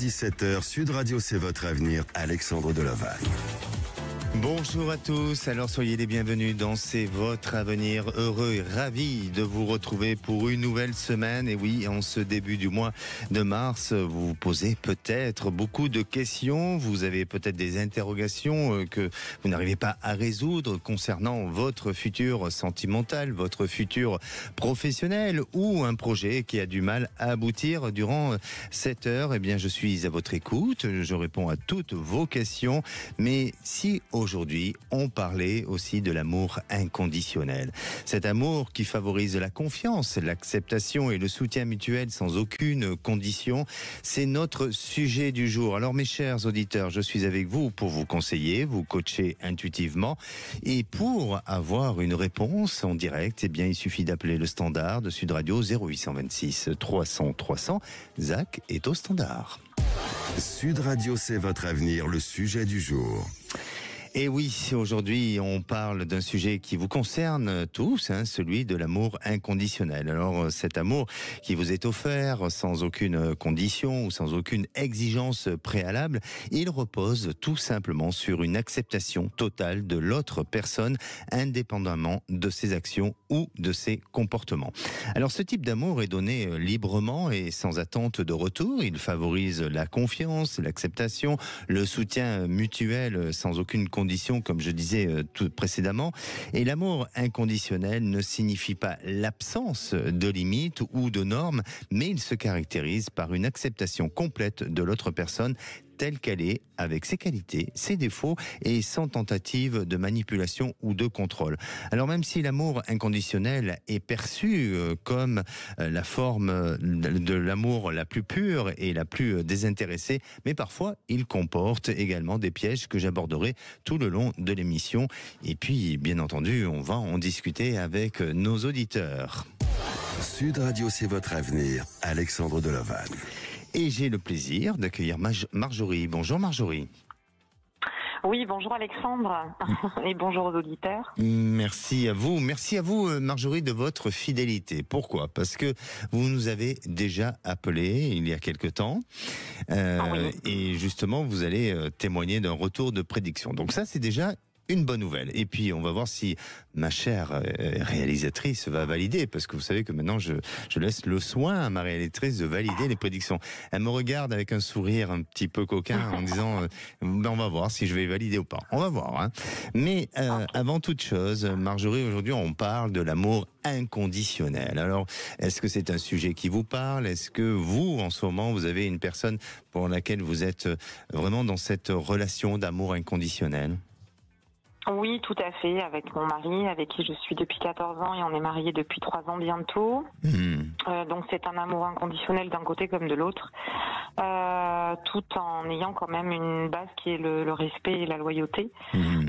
17h, Sud Radio, c'est votre avenir, Alexandre Delaval. Bonjour à tous, alors soyez les bienvenus dans C'est votre avenir, heureux et ravi de vous retrouver pour une nouvelle semaine. Et oui, en ce début du mois de mars, vous vous posez peut-être beaucoup de questions, vous avez peut-être des interrogations que vous n'arrivez pas à résoudre concernant votre futur sentimental, votre futur professionnel ou un projet qui a du mal à aboutir durant cette heure. Eh bien, je suis à votre écoute, je réponds à toutes vos questions, mais si aujourd'hui, on parlait aussi de l'amour inconditionnel. Cet amour qui favorise la confiance, l'acceptation et le soutien mutuel sans aucune condition, c'est notre sujet du jour. Alors mes chers auditeurs, je suis avec vous pour vous conseiller, vous coacher intuitivement. Et pour avoir une réponse en direct, eh bien, il suffit d'appeler le standard de Sud Radio 0826 300 300. Zach est au standard. Sud Radio, c'est votre avenir, le sujet du jour. Et oui, aujourd'hui, on parle d'un sujet qui vous concerne tous, celui de l'amour inconditionnel. Alors, cet amour qui vous est offert sans aucune condition ou sans aucune exigence préalable, il repose tout simplement sur une acceptation totale de l'autre personne, indépendamment de ses actions ou de ses comportements. Alors, ce type d'amour est donné librement et sans attente de retour. Il favorise la confiance, l'acceptation, le soutien mutuel sans aucune condition, comme je disais tout précédemment. Et l'amour inconditionnel ne signifie pas l'absence de limites ou de normes, mais il se caractérise par une acceptation complète de l'autre personne telle qu'elle est, avec ses qualités, ses défauts et sans tentative de manipulation ou de contrôle. Alors même si l'amour inconditionnel est perçu comme la forme de l'amour la plus pure et la plus désintéressée, mais parfois il comporte également des pièges que j'aborderai tout le long de l'émission. Et puis, bien entendu, on va en discuter avec nos auditeurs. Sud Radio, c'est votre avenir, Alexandre Delaval. Et j'ai le plaisir d'accueillir Marjorie. Bonjour Marjorie. Oui, bonjour Alexandre et bonjour aux auditeurs. Merci à vous Marjorie de votre fidélité. Pourquoi ? Parce que vous nous avez déjà appelé il y a quelque temps oui. Et justement vous allez témoigner d'un retour de prédiction. Donc ça c'est déjà une bonne nouvelle. Et puis, on va voir si ma chère réalisatrice va valider, parce que vous savez que maintenant, je laisse le soin à ma réalisatrice de valider les prédictions. Elle me regarde avec un sourire un petit peu coquin en disant on va voir si je vais valider ou pas. On va voir. Mais avant toute chose, Marjorie, aujourd'hui, on parle de l'amour inconditionnel. Alors, est-ce que c'est un sujet qui vous parle ? Est-ce que vous, en ce moment, vous avez une personne pour laquelle vous êtes vraiment dans cette relation d'amour inconditionnel ? Oui, tout à fait, avec mon mari, avec qui je suis depuis 14 ans et on est mariés depuis 3 ans bientôt. Donc c'est un amour inconditionnel d'un côté comme de l'autre, tout en ayant quand même une base qui est le respect et la loyauté.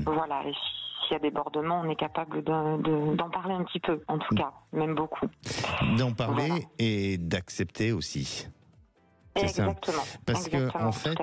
Voilà, et s'il y a débordement, on est capable d'en parler un petit peu, en tout cas, même beaucoup. D'en parler et d'accepter aussi. Exactement. Parce que en fait,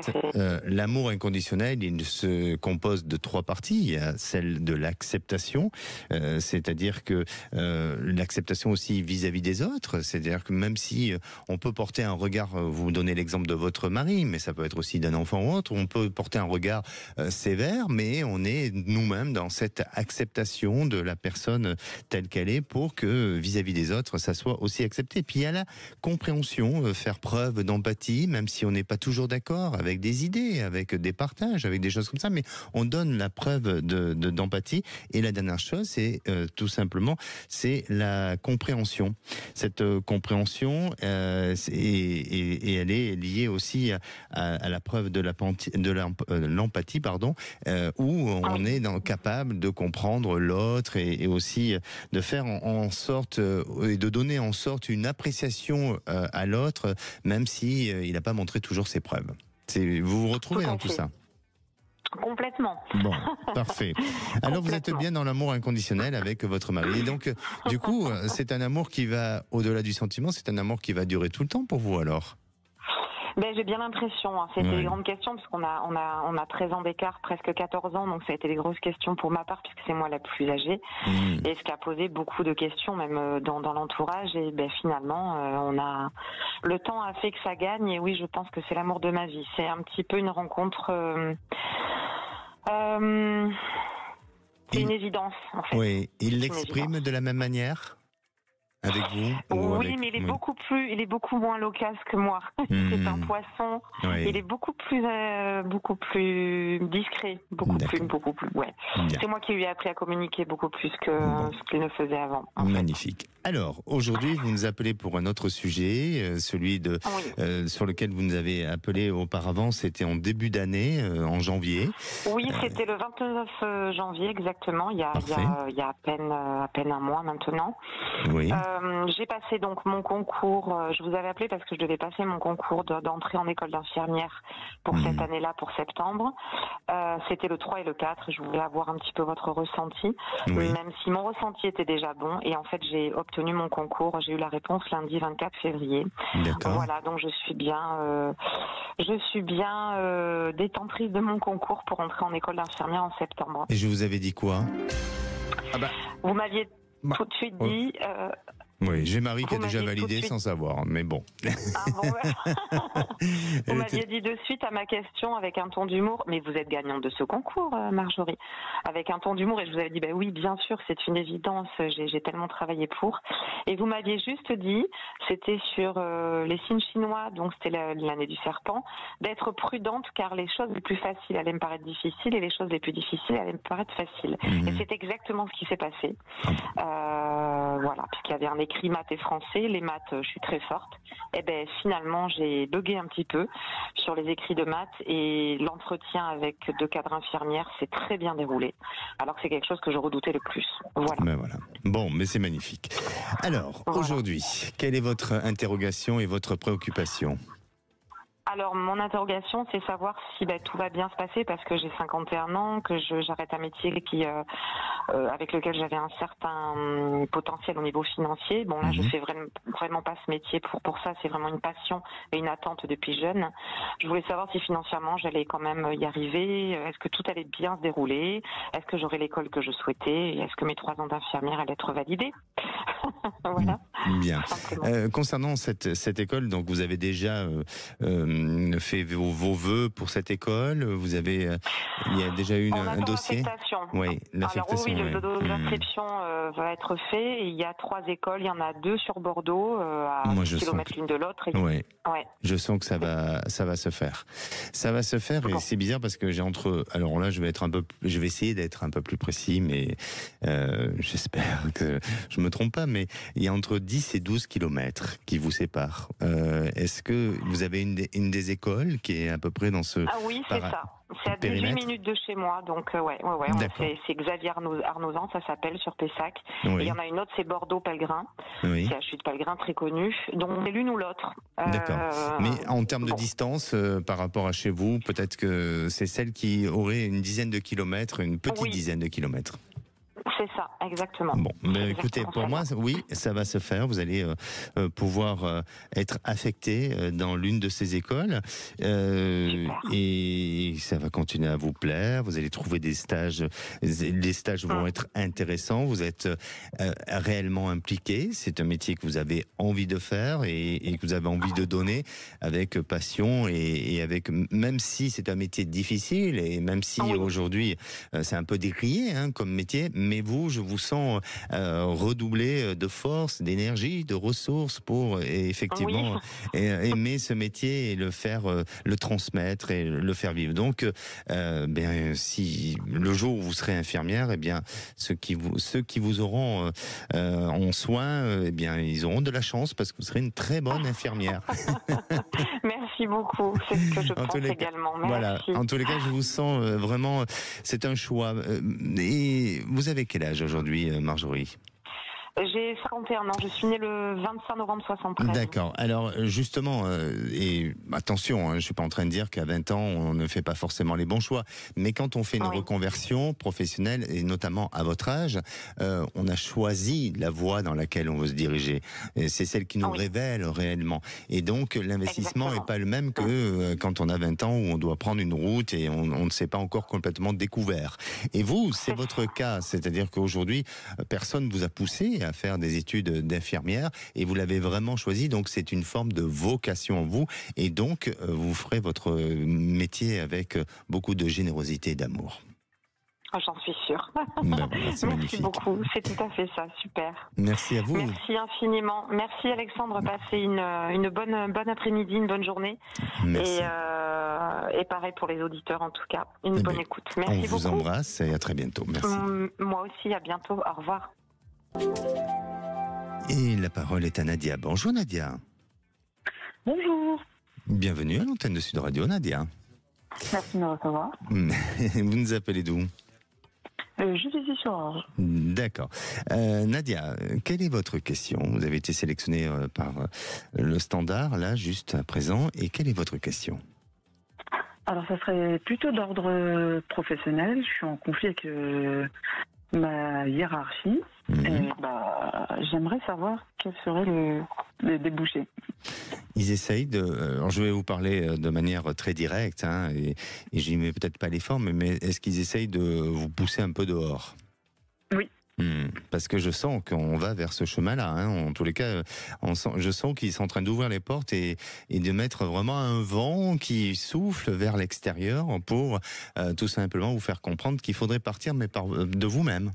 l'amour inconditionnel, il se compose de 3 parties. Il y a celle de l'acceptation, c'est-à-dire que l'acceptation aussi vis-à-vis des autres. C'est-à-dire que même si on peut porter un regard, vous donnez l'exemple de votre mari, mais ça peut être aussi d'un enfant ou autre. On peut porter un regard sévère, mais on est nous-mêmes dans cette acceptation de la personne telle qu'elle est, pour que vis-à-vis des autres, ça soit aussi accepté. Puis il y a la compréhension, faire preuve d'empathie, même si on n'est pas toujours d'accord avec des idées, avec des partages, avec des choses comme ça, mais on donne la preuve d'empathie. Et la dernière chose, c'est tout simplement, c'est la compréhension. Cette compréhension, et elle est liée aussi à la preuve de l'empathie, où on est capable de comprendre l'autre et aussi de faire en sorte et de donner en sorte une appréciation à l'autre, même si il n'a pas montré toujours ses preuves. Vous vous retrouvez dans tout ça ? Complètement. Bon, parfait. Alors vous êtes bien dans l'amour inconditionnel avec votre mari. Et donc, du coup, c'est un amour qui va au-delà du sentiment, c'est un amour qui va durer tout le temps pour vous alors ? J'ai bien l'impression. Hein. C'était des grandes questions parce qu'on a 13 ans d'écart, presque 14 ans, donc ça a été des grosses questions pour ma part puisque c'est moi la plus âgée. Et ce qui a posé beaucoup de questions même dans l'entourage. Et finalement, le temps a fait que ça gagne. Et oui, je pense que c'est l'amour de ma vie. C'est un petit peu une rencontre. C'est une évidence en fait. Oui, il l'exprime de la même manière avec vous Oui, mais il est beaucoup moins loquace que moi. C'est un poisson. Oui. Il est beaucoup plus discret, beaucoup plus. Ouais. C'est moi qui lui ai appris à communiquer beaucoup plus que ce qu'il ne faisait avant. Magnifique. Alors, aujourd'hui, vous nous appelez pour un autre sujet, celui sur lequel vous nous avez appelé auparavant, c'était en début d'année, en janvier. Oui, c'était le 29 janvier exactement, il y a à peine un mois maintenant. Oui. J'ai passé donc mon concours, je vous avais appelé parce que je devais passer mon concours d'entrée en école d'infirmière pour cette année-là, pour septembre. C'était le 3 et le 4, je voulais avoir un petit peu votre ressenti, même si mon ressenti était déjà bon. Et en fait, j'ai obtenu mon concours, j'ai eu la réponse lundi 24 février. D'accord. Voilà, donc je suis bien détentrice de mon concours pour entrer en école d'infirmière en septembre. Et je vous avais dit quoi? Vous m'aviez tout de suite dit... Oui, j'ai Marie qui a déjà validé sans savoir, mais bon. Ah bon, vous m'aviez dit de suite à ma question avec un ton d'humour, mais vous êtes gagnante de ce concours, Marjorie, avec un ton d'humour, et je vous avais dit, oui, bien sûr, c'est une évidence, j'ai tellement travaillé pour. Et vous m'aviez juste dit, c'était sur les signes chinois, donc c'était l'année du serpent, d'être prudente car les choses les plus faciles allaient me paraître difficiles et les choses les plus difficiles allaient me paraître faciles. Et c'est exactement ce qui s'est passé. Voilà, puisqu'il y avait un écrit maths et français, les maths, je suis très forte. Et finalement, j'ai bugué un petit peu sur les écrits de maths et l'entretien avec deux cadres infirmières s'est très bien déroulé. Alors que c'est quelque chose que je redoutais le plus. Voilà. Voilà. Bon, mais c'est magnifique. Alors, aujourd'hui, quelle est votre interrogation et votre préoccupation ? Alors, mon interrogation, c'est savoir si tout va bien se passer parce que j'ai 51 ans, que j'arrête un métier avec lequel j'avais un certain potentiel au niveau financier. Bon, là, je fais vraiment pas ce métier pour ça. C'est vraiment une passion et une attente depuis jeune. Je voulais savoir si financièrement, j'allais quand même y arriver. Est-ce que tout allait bien se dérouler? Est-ce que j'aurais l'école que je souhaitais? Et est-ce que mes 3 ans d'infirmière allaient être validés? Voilà. Bien. Concernant cette école, donc vous avez déjà fait vos vœux pour cette école. Vous avez, il y a déjà eu un dossier. Oui, l'affectation. Alors oui, le dossier d'inscription va être fait. Et il y a 3 écoles. Il y en a 2 sur Bordeaux, à 1 kilomètre l'une de l'autre. Je sens que ça va se faire. Ça va se faire et c'est bizarre parce que alors là, je vais essayer d'être un peu plus précis, mais j'espère que je me trompe pas. Mais il y a entre 10 et 12 kilomètres qui vous séparent. Est-ce que vous avez une des écoles qui est à peu près dans ce... Ah oui, c'est ça. C'est à 18 minutes de chez moi, donc c'est Xavier Arnozan, ça s'appelle, sur Pessac. Et il y en a une autre, c'est Bordeaux Pellegrin. C'est la chute Pellegrin, très connue. Donc on est l'une ou l'autre. D'accord. Mais en termes de distance, par rapport à chez vous, peut-être que c'est celle qui aurait une dizaine de kilomètres, une petite dizaine de kilomètres. C'est ça, exactement. Bon, mais écoutez, pour moi, oui, ça va se faire. Vous allez pouvoir être affecté dans l'une de ces écoles et ça va continuer à vous plaire. Vous allez trouver des stages. Les stages vont être intéressants. Vous êtes réellement impliqué. C'est un métier que vous avez envie de faire et que vous avez envie de donner avec passion et avec, même si c'est un métier difficile et même si aujourd'hui c'est un peu décrié comme métier, mais vous, je vous sens redoubler de force, d'énergie, de ressources pour effectivement aimer ce métier et le transmettre et le faire vivre. Donc, si le jour où vous serez infirmière, ceux qui vous auront en soin, ils auront de la chance parce que vous serez une très bonne infirmière. Merci beaucoup, c'est ce que je pense également. Merci. Voilà. En tous les cas, je vous sens vraiment. C'est un choix. Et vous avez quel âge aujourd'hui, Marjorie ? J'ai 51 ans, je suis née le 25 novembre 73. D'accord. Alors justement, et attention, je suis pas en train de dire qu'à 20 ans on ne fait pas forcément les bons choix, mais quand on fait une reconversion professionnelle, et notamment à votre âge, on a choisi la voie dans laquelle on veut se diriger. C'est celle qui nous révèle réellement. Et donc l'investissement n'est pas le même que quand on a 20 ans où on doit prendre une route et on ne s'est pas encore complètement découvert. Et vous, c'est votre cas, c'est-à-dire qu'aujourd'hui, personne vous a poussé à faire des études d'infirmière et vous l'avez vraiment choisi, donc c'est une forme de vocation en vous et donc vous ferez votre métier avec beaucoup de générosité et d'amour. J'en suis sûre. Voilà, Merci beaucoup, c'est tout à fait ça, super. Merci à vous. Merci infiniment. Merci Alexandre, passez une bonne après-midi, une bonne journée. Merci. Et pareil pour les auditeurs en tout cas, une bonne écoute. Merci beaucoup. On vous embrasse et à très bientôt. Merci. Moi aussi, à bientôt, au revoir. Et la parole est à Nadia. Bonjour Nadia. Bonjour. Bienvenue à l'antenne de Sud Radio, Nadia. Merci de me recevoir. Vous nous appelez d'où ? Je suis ici sur Orge. D'accord. Nadia, quelle est votre question ? Vous avez été sélectionnée par le Standard, là, juste à présent. Et quelle est votre question ? Alors, ça serait plutôt d'ordre professionnel. Je suis en conflit avec ma hiérarchie. Et j'aimerais savoir quel serait le débouché. Ils essayent de... Alors je vais vous parler de manière très directe, et je n'y mets peut-être pas les formes, mais est-ce qu'ils essayent de vous pousser un peu dehors ? Oui. Parce que je sens qu'on va vers ce chemin-là. En tous les cas, je sens qu'ils sont en train d'ouvrir les portes et de mettre vraiment un vent qui souffle vers l'extérieur pour tout simplement vous faire comprendre qu'il faudrait partir, mais de vous-même.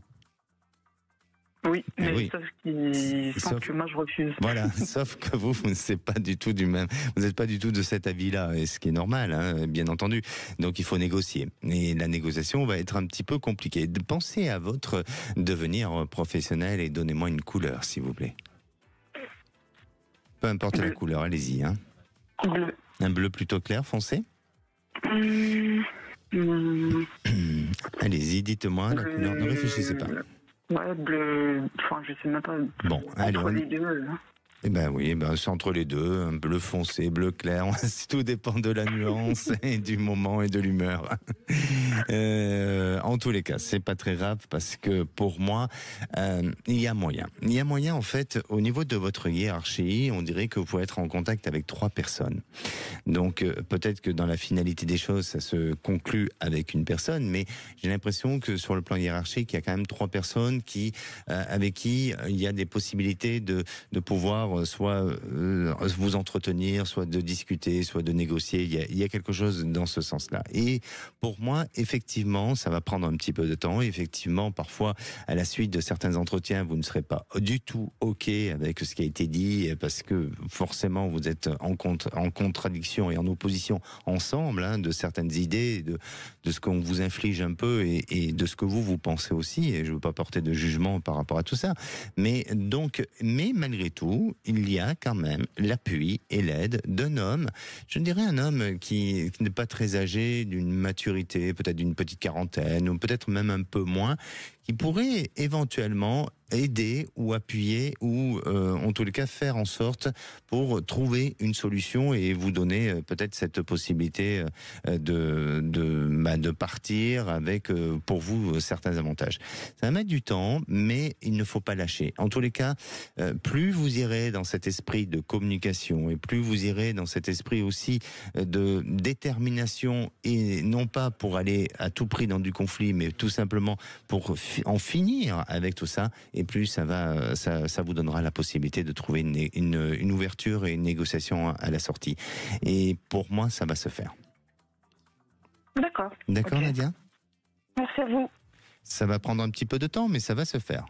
Oui, mais sauf que moi je refuse. Voilà, sauf que vous n'êtes pas du tout vous n'êtes pas du tout de cette avis-là, et ce qui est normal, bien entendu. Donc il faut négocier. Et la négociation va être un petit peu compliquée. Pensez à votre devenir professionnel et donnez-moi une couleur, s'il vous plaît. Peu importe la couleur, allez-y. Bleu. Un bleu plutôt clair, foncé ? Allez-y, dites-moi la couleur, ne réfléchissez pas. Ouais, bleu, enfin je sais même pas. Bon, allez, entre les deux. Eh ben oui, c'est entre les deux, un bleu foncé, bleu clair, tout dépend de la nuance et du moment et de l'humeur. En tous les cas, c'est pas très grave parce que pour moi, il y a moyen. Il y a moyen en fait, au niveau de votre hiérarchie, on dirait que vous pouvez être en contact avec 3 personnes. Donc peut-être que dans la finalité des choses, ça se conclut avec une personne, mais j'ai l'impression que sur le plan hiérarchique, il y a quand même 3 personnes avec qui il y a des possibilités de pouvoir soit vous entretenir, soit de discuter, soit de négocier. Il y a quelque chose dans ce sens-là. Et pour moi, effectivement, ça va prendre un petit peu de temps. Effectivement, parfois, à la suite de certains entretiens, vous ne serez pas du tout OK avec ce qui a été dit, parce que forcément, vous êtes en contradiction et en opposition ensemble de certaines idées, de ce qu'on vous inflige un peu et de ce que vous pensez aussi. Et je ne veux pas porter de jugement par rapport à tout ça. Mais malgré tout, il y a quand même l'appui et l'aide d'un homme, je dirais un homme qui n'est pas très âgé, d'une maturité, peut-être d'une petite quarantaine, ou peut-être même un peu moins, qui pourrait éventuellement aider ou appuyer ou en tous les cas faire en sorte pour trouver une solution et vous donner peut-être cette possibilité de partir avec pour vous certains avantages. Ça va mettre du temps, mais il ne faut pas lâcher. En tous les cas, plus vous irez dans cet esprit de communication et plus vous irez dans cet esprit aussi de détermination et non pas pour aller à tout prix dans du conflit, mais tout simplement pour en finir avec tout ça, et plus ça vous donnera la possibilité de trouver une ouverture et une négociation à la sortie. Et pour moi, ça va se faire. D'accord. D'accord, Okay. Nadia ? Merci à vous. Ça va prendre un petit peu de temps, mais ça va se faire.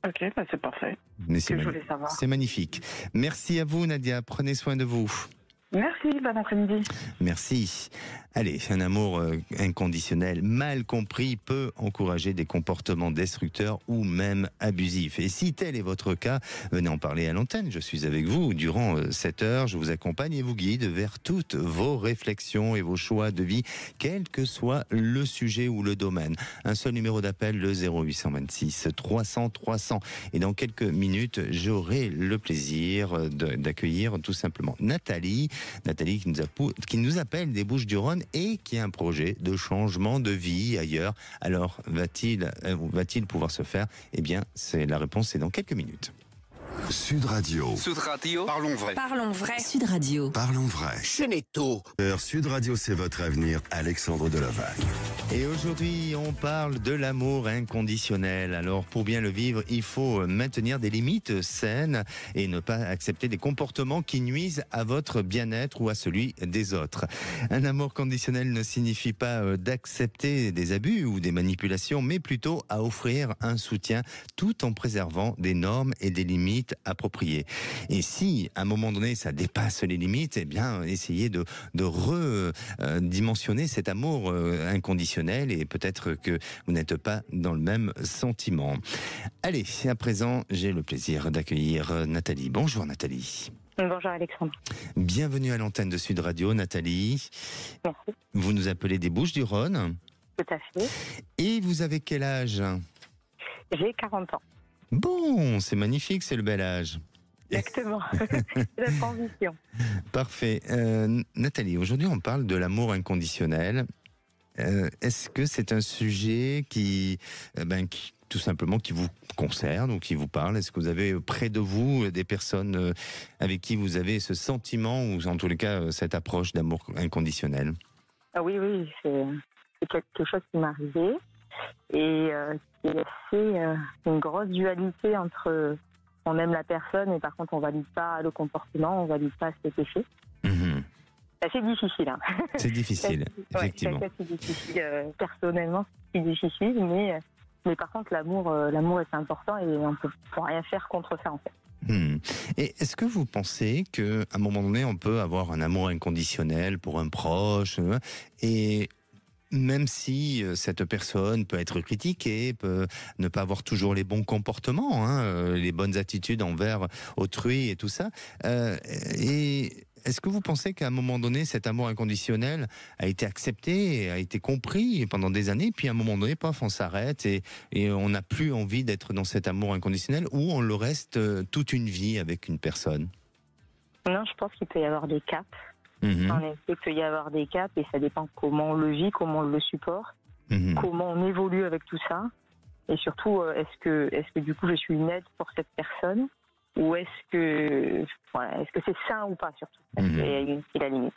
Ok, c'est parfait. Mais je voulais savoir. C'est magnifique. Merci à vous, Nadia. Prenez soin de vous. Merci, bon après-midi. Merci. Allez, un amour inconditionnel mal compris peut encourager des comportements destructeurs ou même abusifs. Et si tel est votre cas, venez en parler à l'antenne. Je suis avec vous durant 7 heures. Je vous accompagne et vous guide vers toutes vos réflexions et vos choix de vie, quel que soit le sujet ou le domaine. Un seul numéro d'appel, le 0826 300 300. Et dans quelques minutes, j'aurai le plaisir d'accueillir tout simplement Nathalie qui nous appelle des Bouches-du-Rhône et qui a un projet de changement de vie ailleurs. Alors, va-t-il pouvoir se faire? Eh bien, la réponse, c'est dans quelques minutes. Sud Radio. Sud Radio. Parlons vrai. Parlons vrai. Sud Radio. Parlons vrai. Cheneto. Sud Radio, c'est votre avenir. Alexandre Delovac. Et aujourd'hui, on parle de l'amour inconditionnel. Alors, pour bien le vivre, il faut maintenir des limites saines et ne pas accepter des comportements qui nuisent à votre bien-être ou à celui des autres. Un amour conditionnel ne signifie pas d'accepter des abus ou des manipulations, mais plutôt à offrir un soutien tout en préservant des normes et des limites appropriées. Et si, à un moment donné, ça dépasse les limites, eh bien, essayez de redimensionner cet amour inconditionnel et peut-être que vous n'êtes pas dans le même sentiment. Allez, à présent, j'ai le plaisir d'accueillir Nathalie. Bonjour Nathalie. Bonjour Alexandre. Bienvenue à l'antenne de Sud Radio, Nathalie. Merci. Vous nous appelez des Bouches-du-Rhône. Tout à fait. Et vous avez quel âge? J'ai 40 ans. Bon, c'est magnifique, c'est le bel âge. Exactement. C'est la transition. Parfait. Nathalie, aujourd'hui on parle de l'amour inconditionnel. Est-ce que c'est un sujet qui tout simplement qui vous concerne ou qui vous parle? Est-ce que vous avez près de vous des personnes avec qui vous avez ce sentiment ou en tous les cas cette approche d'amour inconditionnel? Ah oui, c'est quelque chose qui m'est arrivé et qui est assez une grosse dualité entre on aime la personne et par contre on valide pas le comportement, on valide pas cet effet. Mmh. C'est assez difficile. Hein. C'est difficile, effectivement. C'est assez difficile. Personnellement, c'est difficile, mais par contre, l'amour est important et on peut rien faire contre ça, en fait. Et est-ce que vous pensez qu'à un moment donné, on peut avoir un amour inconditionnel pour un proche et même si cette personne peut être critiquée, peut ne pas avoir toujours les bons comportements, les bonnes attitudes envers autrui et tout ça, et est-ce que vous pensez qu'à un moment donné, cet amour inconditionnel a été accepté, a été compris pendant des années, puis à un moment donné, paf, on s'arrête et on n'a plus envie d'être dans cet amour inconditionnel, ou on le reste toute une vie avec une personne? Non, je pense qu'il peut y avoir des caps. Mmh. En effet, il peut y avoir des caps et ça dépend comment on le vit, comment on le supporte, comment on évolue avec tout ça. Et surtout, est-ce que du coup je suis une aide pour cette personne ou est-ce que c'est sain ou pas surtout? C'est la limite.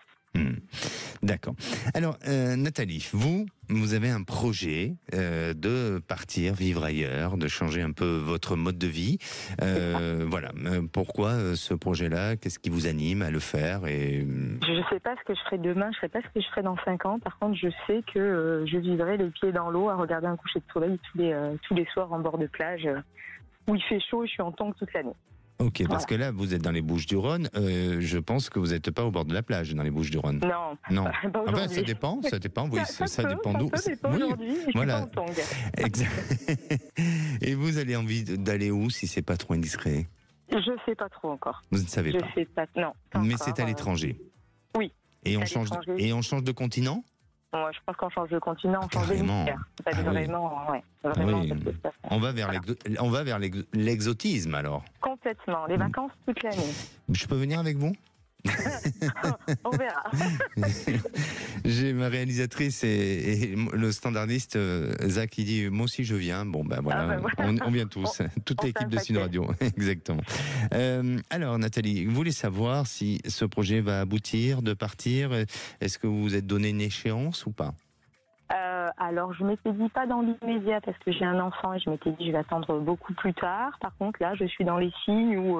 D'accord. Alors, Nathalie, vous avez un projet de partir vivre ailleurs, de changer un peu votre mode de vie. Voilà. Pourquoi ce projet-là? Qu'est-ce qui vous anime à le faire? Je ne sais pas ce que je ferai demain, je ne sais pas ce que je ferai dans 5 ans. Par contre, je sais que je vivrai les pieds dans l'eau à regarder un coucher de soleil tous les soirs en bord de plage où il fait chaud et je suis en tongs toute l'année. Ok, parce que là, vous êtes dans les Bouches-du-Rhône. Je pense que vous n'êtes pas au bord de la plage dans les Bouches-du-Rhône. Non. Enfin, ça dépend. Oui, ça dépend d'où. Ça dépend aujourd'hui. Voilà. Je suis pas en tongs. Exact. Et vous avez envie d'aller où si c'est pas trop indiscret? Je sais pas trop encore. Vous ne savez pas? Je sais pas. Non. Mais c'est à l'étranger. Oui. Et on change de continent? Ouais, je pense qu'on change de continent, on change d'hémisphère. On va vers l'exotisme alors. Complètement, les vacances toute l'année. Je peux venir avec vous? On verra. J'ai ma réalisatrice et le standardiste Zach qui dit moi aussi je viens. Bon ben voilà, on vient tous, toute l'équipe de Sud Radio. Exactement. Alors Nathalie, vous voulez savoir si ce projet va aboutir, de partir? Est-ce que vous vous êtes donné une échéance ou pas? Alors, je m'étais dit pas dans l'immédiat parce que j'ai un enfant et je m'étais dit je vais attendre beaucoup plus tard. Par contre, là, je suis dans les signes où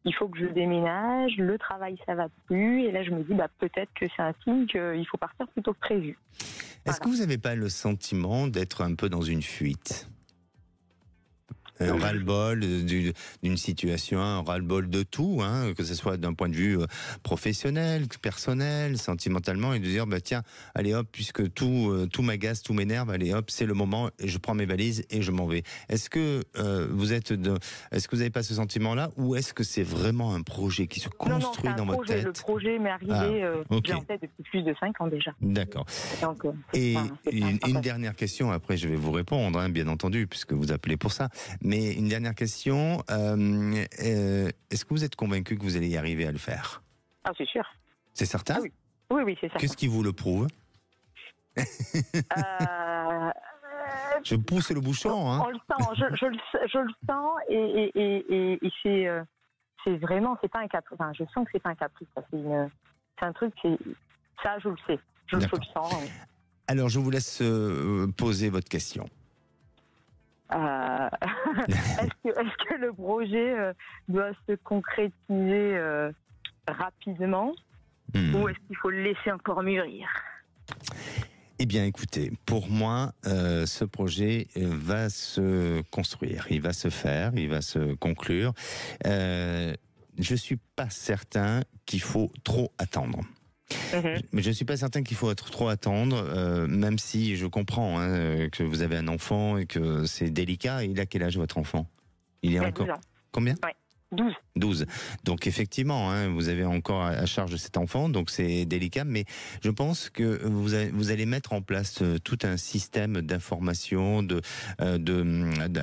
il faut que je déménage, le travail ça va plus et là je me dis peut-être que c'est un signe qu'il faut partir plutôt que prévu. Est-ce que vous n'avez pas le sentiment d'être un peu dans une fuite? un ras-le-bol d'une situation, un ras-le-bol de tout, hein, que ce soit d'un point de vue professionnel, personnel, sentimentalement, et de dire tiens, allez hop, puisque tout m'agace, tout m'énerve, allez hop, c'est le moment, et je prends mes valises et je m'en vais. Est-ce que est-ce que vous n'avez pas ce sentiment-là, ou est-ce que c'est vraiment un projet qui se construit dans votre tête? Le projet m'est arrivé en tête depuis plus de 5 ans déjà. D'accord. Et une dernière question, après je vais vous répondre, hein, bien entendu, puisque vous appelez pour ça. Mais une dernière question, est-ce que vous êtes convaincu que vous allez y arriver à le faire? Ah, c'est sûr. C'est certain? Oui, c'est certain. Qu'est-ce qui vous le prouve? Je pousse le bouchon. Hein. On le sent, je le sens, et c'est vraiment, c'est pas un caprice. Enfin, je sens que c'est pas un caprice. C'est un truc, ça, je le sais. Je le sens. Oui. Alors, je vous laisse poser votre question. Est-ce que le projet doit se concrétiser rapidement, ou est-ce qu'il faut le laisser encore mûrir? Eh bien, écoutez, pour moi, ce projet va se construire, il va se faire, il va se conclure. Je suis pas certain qu'il faut trop attendre. Mais je ne suis pas certain qu'il faut trop attendre, même si je comprends que vous avez un enfant et que c'est délicat. Il a quel âge votre enfant? Il est encore... 12 ans. Combien? 12. Donc effectivement, vous avez encore à charge cet enfant, donc c'est délicat, mais je pense que vous allez mettre en place tout un système d'information,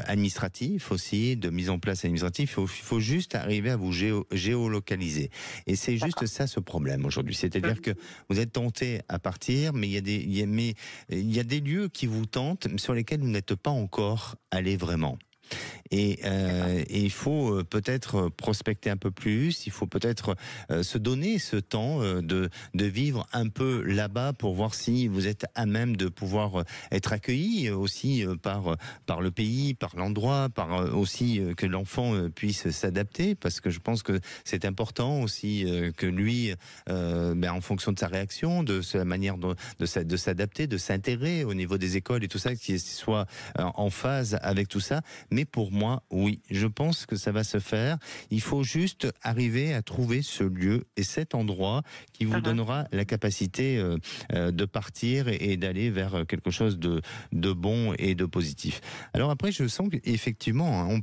administratif aussi, de mise en place administrative. Il faut juste arriver à vous géolocaliser. Et c'est juste ça ce problème aujourd'hui. C'est-à-dire que vous êtes tenté à partir, mais il y a des lieux qui vous tentent, sur lesquels vous n'êtes pas encore allé vraiment. Et il faut peut-être prospecter un peu plus, il faut peut-être se donner ce temps de vivre un peu là-bas pour voir si vous êtes à même de pouvoir être accueilli aussi par le pays, par l'endroit, par aussi que l'enfant puisse s'adapter, parce que je pense que c'est important aussi que lui, en fonction de sa réaction, de sa manière de s'adapter, de s'intégrer au niveau des écoles et tout ça, qu'il soit en phase avec tout ça. Mais pour moi, oui, je pense que ça va se faire. Il faut juste arriver à trouver ce lieu et cet endroit qui vous donnera la capacité de partir et d'aller vers quelque chose de bon et de positif. Alors après, je sens qu'effectivement, on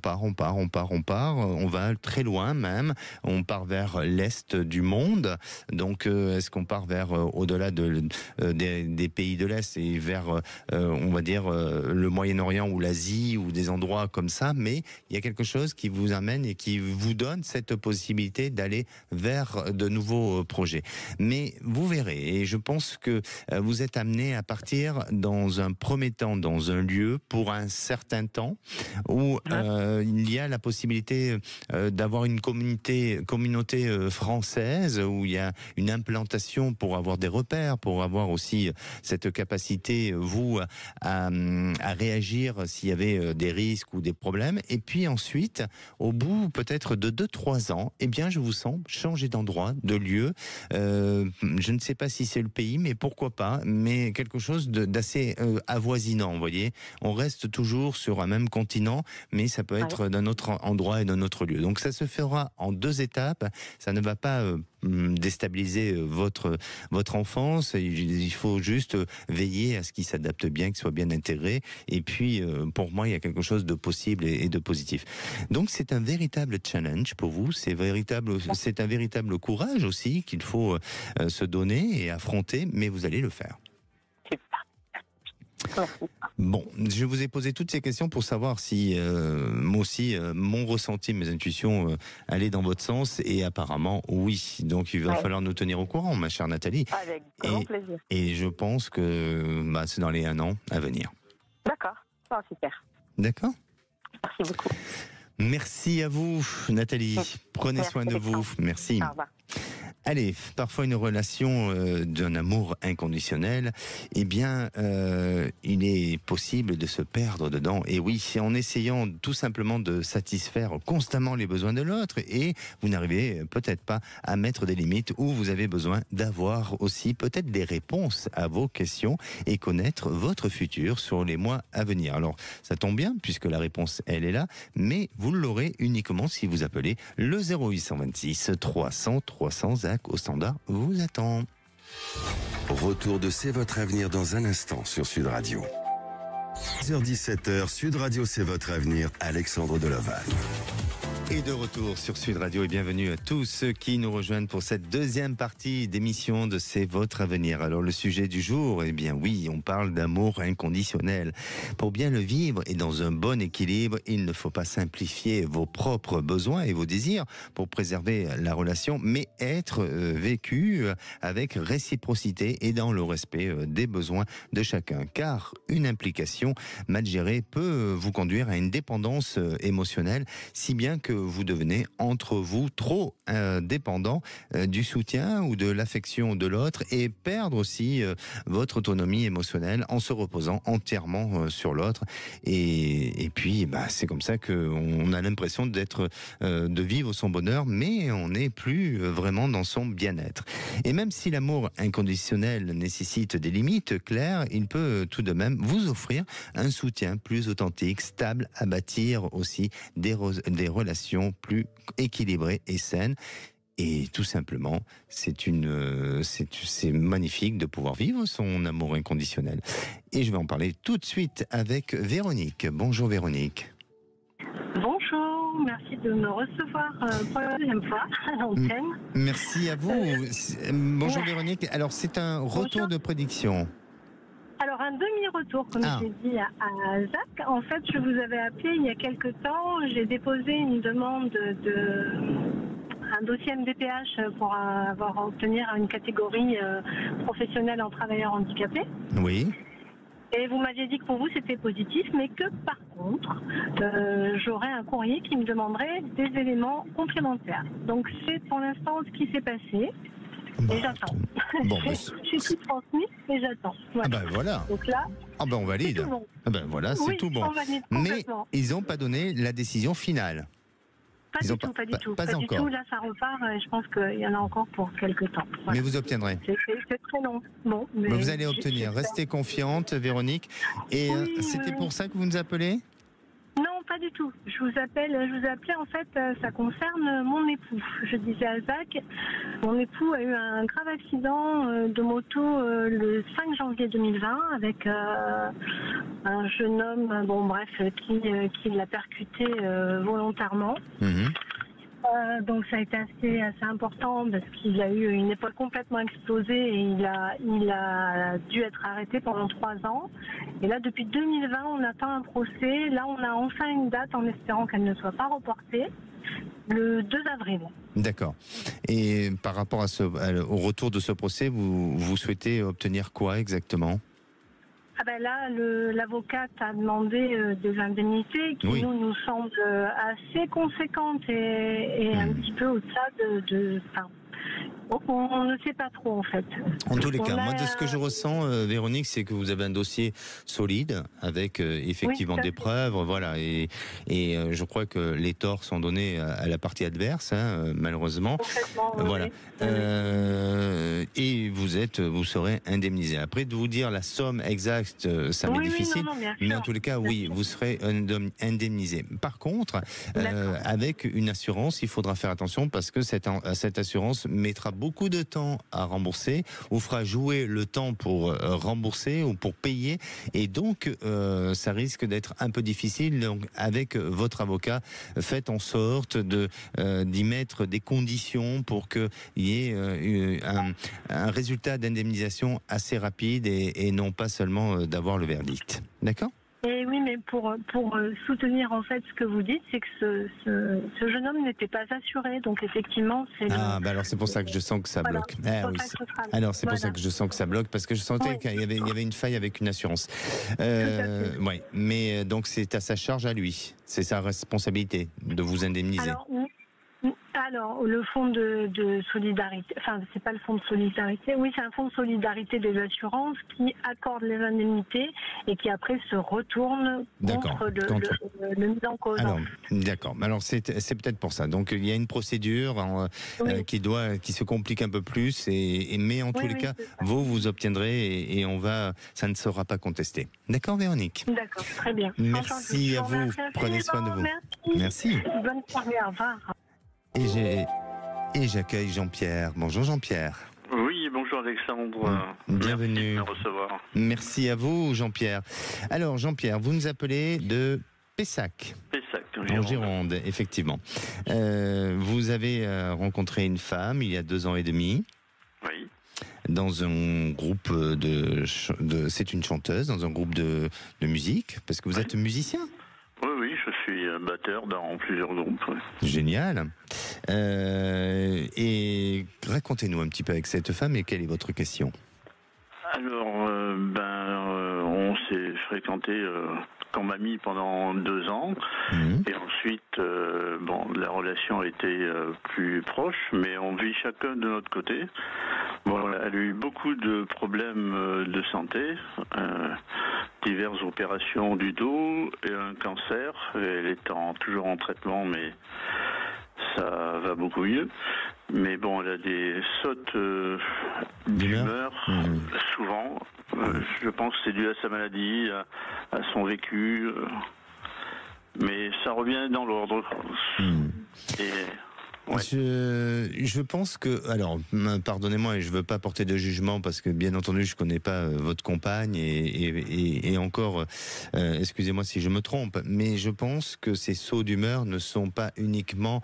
va très loin même. On part vers l'est du monde. Donc, est-ce qu'on part vers au-delà des pays de l'Est et vers, on va dire, le Moyen-Orient ou l'Asie ou des endroits comme ça, mais il y a quelque chose qui vous amène et qui vous donne cette possibilité d'aller vers de nouveaux projets. Mais vous verrez, et je pense que vous êtes amené à partir dans un premier temps dans un lieu pour un certain temps où il y a la possibilité d'avoir une communauté française, où il y a une implantation pour avoir des repères, pour avoir aussi cette capacité, vous, à réagir s'il y avait des risques ou des problèmes. Et puis ensuite, au bout peut-être de 2-3 ans, eh bien, je vous sens changer d'endroit, de lieu. Je ne sais pas si c'est le pays, mais pourquoi pas, mais quelque chose d'assez avoisinant, vous voyez. On reste toujours sur un même continent, mais ça peut être d'un autre endroit et d'un autre lieu. Donc ça se fera en 2 étapes. Ça ne va pas déstabiliser votre enfance. Il faut juste veiller à ce qu'il s'adapte bien, qu'il soit bien intégré. Et puis, pour moi, il y a quelque chose de possible et de positif. Donc, c'est un véritable challenge pour vous. C'est un véritable courage aussi qu'il faut se donner et affronter, mais vous allez le faire. Bon, je vous ai posé toutes ces questions pour savoir si moi aussi, mon ressenti, mes intuitions allaient dans votre sens, et apparemment oui. Donc il va falloir nous tenir au courant, ma chère Nathalie. Avec grand plaisir. Et je pense que c'est dans les 1 an à venir. D'accord, super. D'accord. Merci beaucoup. Merci à vous, Nathalie. Prenez soin de vous. Merci. Au revoir. Allez, parfois une relation d'un amour inconditionnel, eh bien, il est possible de se perdre dedans. Et oui, c'est en essayant tout simplement de satisfaire constamment les besoins de l'autre et vous n'arrivez peut-être pas à mettre des limites ou vous avez besoin d'avoir aussi peut-être des réponses à vos questions et connaître votre futur sur les mois à venir. Alors, ça tombe bien puisque la réponse, elle est là, mais vous l'aurez uniquement si vous appelez le 0826 300 300. Zach au standard vous attend. Retour de C'est votre avenir dans un instant sur Sud Radio. 10h-17h, Sud Radio C'est votre avenir, Alexandre Delaval. Et de retour sur Sud Radio et bienvenue à tous ceux qui nous rejoignent pour cette deuxième partie d'émission de C'est votre avenir. Alors le sujet du jour, eh bien oui, on parle d'amour inconditionnel. Pour bien le vivre et dans un bon équilibre, il ne faut pas simplifier vos propres besoins et vos désirs pour préserver la relation, mais être vécu avec réciprocité et dans le respect des besoins de chacun. Car une implication mal gérée peut vous conduire à une dépendance émotionnelle, si bien que vous devenez entre vous trop dépendant du soutien ou de l'affection de l'autre et perdre aussi votre autonomie émotionnelle en se reposant entièrement sur l'autre. Et puis, c'est comme ça qu'on a l'impression de vivre son bonheur, mais on n'est plus vraiment dans son bien-être. Et même si l'amour inconditionnel nécessite des limites claires, il peut tout de même vous offrir un soutien plus authentique, stable, à bâtir aussi des relations plus équilibrées et saines. Et tout simplement, c'est magnifique de pouvoir vivre son amour inconditionnel. Et je vais en parler tout de suite avec Véronique. Bonjour Véronique. Bonjour, merci de me recevoir pour la deuxième fois à l'antenne. Merci à vous. Bonjour Véronique. Alors c'est un retour de prédiction. Alors un demi-retour, comme j'ai dit à Zach. En fait, je vous avais appelé il y a quelque temps. J'ai déposé une demande un dossier MDPH pour obtenir une catégorie professionnelle en travailleur handicapé. Oui. Et vous m'aviez dit que pour vous c'était positif, mais que par contre, j'aurais un courrier qui me demanderait des éléments complémentaires. Donc c'est pour l'instant ce qui s'est passé. Et j'attends. Bon, j'ai tout transmis et j'attends. Voilà. Ah ben voilà. Donc là, on valide. C'est tout bon. Ah ben voilà, c'est tout bon. Mais ils n'ont pas donné la décision finale. Pas du tout. Pas encore. Du tout. Là, ça repart. Et je pense qu'il y en a encore pour quelques temps. Voilà. Mais vous obtiendrez. C'est très long. Bon, mais vous allez obtenir. Restez confiante, Véronique. Et c'était pour ça que vous nous appelez ? Non, pas du tout. Je vous appelais en fait, ça concerne mon époux. Je disais à Zach, mon époux a eu un grave accident de moto le 5 janvier 2020 avec un jeune homme, qui l'a percuté volontairement. Mmh. Donc ça a été assez important parce qu'il a eu une épaule complètement explosée et il a dû être arrêté pendant 3 ans. Et là, depuis 2020, on attend un procès. Là, on a enfin une date en espérant qu'elle ne soit pas reportée, le 2 avril. D'accord. Et par rapport au retour de ce procès, vous souhaitez obtenir quoi exactement ? Là, l'avocate a demandé des indemnités qui nous semblent assez conséquentes et un petit peu au-delà on ne sait pas trop en fait. En tous les cas, moi de ce que je ressens, Véronique, c'est que vous avez un dossier solide avec effectivement des preuves, voilà, et je crois que les torts sont donnés à la partie adverse, malheureusement. Voilà. Et vous serez indemnisé. Après, de vous dire la somme exacte, ça m'est difficile, mais en tous les cas, vous serez indemnisé. Par contre, avec une assurance, il faudra faire attention parce que cette assurance mettra beaucoup de temps à rembourser ou fera jouer le temps pour rembourser ou pour payer et donc ça risque d'être un peu difficile. Donc avec votre avocat, faites en sorte d'y mettre des conditions pour qu'il y ait un résultat d'indemnisation assez rapide et non pas seulement d'avoir le verdict. D'accord ? Et oui, mais pour soutenir en fait ce que vous dites, c'est que ce jeune homme n'était pas assuré, donc effectivement c'est. Alors c'est pour ça que je sens que ça bloque. Alors c'est pour ça que je sens que ça bloque parce que je sentais qu'il y avait une faille avec une assurance. Mais donc c'est à sa charge à lui, c'est sa responsabilité de vous indemniser. Alors, le fonds de solidarité, enfin, c'est pas le fonds de solidarité, oui, c'est un fonds de solidarité des assurances qui accorde les indemnités et qui après se retourne contre le mis en cause. Alors, d'accord. Alors, c'est peut-être pour ça. Donc, il y a une procédure qui se complique un peu plus, mais en tous les cas, vous obtiendrez et ça ne sera pas contesté. D'accord, Véronique? D'accord, très bien. Merci à vous. Prenez soin de vous. Merci. Bonne soirée, au revoir. Et j'accueille Jean-Pierre. Bonjour Jean-Pierre. Oui, bonjour Alexandre. Bienvenue. Merci de me recevoir. Merci à vous Jean-Pierre. Alors Jean-Pierre, vous nous appelez de Pessac. Pessac, en Gironde, effectivement. Vous avez rencontré une femme il y a 2 ans et demi. Oui. Dans un groupe c'est une chanteuse, dans un groupe de musique, parce que vous êtes musicien. Oui, je suis batteur dans plusieurs groupes. Ouais. Génial. Et racontez-nous un petit peu avec cette femme et quelle est votre question? Alors, on s'est fréquenté comme amis pendant 2 ans. Et ensuite, la relation a été plus proche, mais on vit chacun de notre côté. Bon, elle a eu beaucoup de problèmes de santé, diverses opérations du dos et un cancer. Elle est toujours en traitement, mais ça va beaucoup mieux. Mais bon, elle a des sautes d'humeur, souvent. Je pense que c'est dû à sa maladie, à son vécu. Mais ça revient dans l'ordre. Et... Ouais. Je pense que, alors, pardonnez-moi, et je ne veux pas porter de jugement parce que, bien entendu, je ne connais pas votre compagne et encore, excusez-moi si je me trompe, mais je pense que ces sauts d'humeur ne sont pas uniquement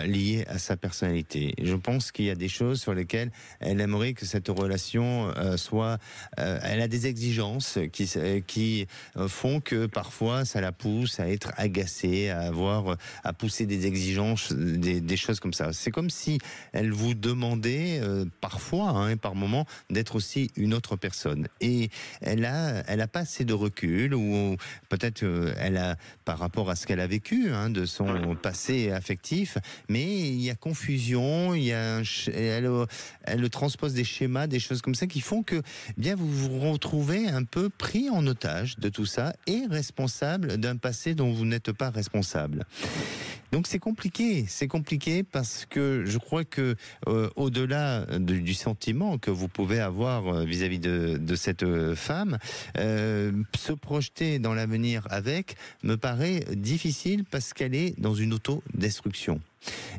liés à sa personnalité. Je pense qu'il y a des choses sur lesquelles elle aimerait que cette relation soit... elle a des exigences qui font que parfois ça la pousse à être agacée, à pousser des exigences, des choses comme ça. C'est comme si elle vous demandait parfois, par moment, d'être aussi une autre personne. Et elle a pas assez de recul, ou peut-être elle a, par rapport à ce qu'elle a vécu, de son passé affectif, mais il y a confusion, elle transpose des schémas, des choses comme ça qui font que bien vous vous retrouvez un peu pris en otage de tout ça et responsable d'un passé dont vous n'êtes pas responsable. Donc c'est compliqué parce que je crois que au-delà du sentiment que vous pouvez avoir vis-à-vis de cette femme, se projeter dans l'avenir avec me paraît difficile parce qu'elle est dans une autodestruction.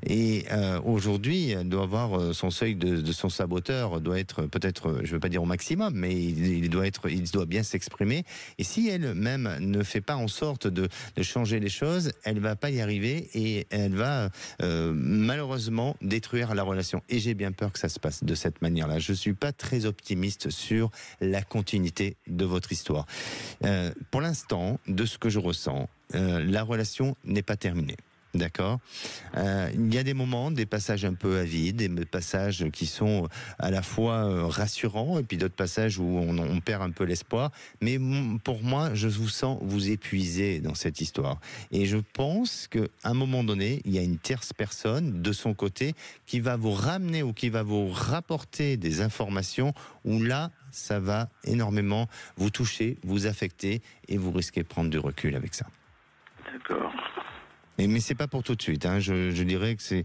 Et aujourd'hui, elle doit avoir son seuil de son saboteur doit être peut-être, je ne veux pas dire au maximum, mais il doit bien s'exprimer. Et si elle-même ne fait pas en sorte de changer les choses, elle va pas y arriver et elle va malheureusement détruire la relation. Et j'ai bien peur que ça se passe de cette manière-là. Je suis pas très optimiste sur la continuité de votre histoire. Pour l'instant, de ce que je ressens, la relation n'est pas terminée. D'accord. Il y a des moments, des passages un peu avides, des passages qui sont à la fois rassurants, et puis d'autres passages où on perd un peu l'espoir. Mais pour moi, je vous sens vous épuiser dans cette histoire. Et je pense qu'à un moment donné, il y a une tierce personne de son côté qui va vous ramener ou qui va vous rapporter des informations où là, ça va énormément vous toucher, vous affecter, et vous risquez de prendre du recul avec ça. D'accord. Mais c'est pas pour tout de suite. Je dirais que c'est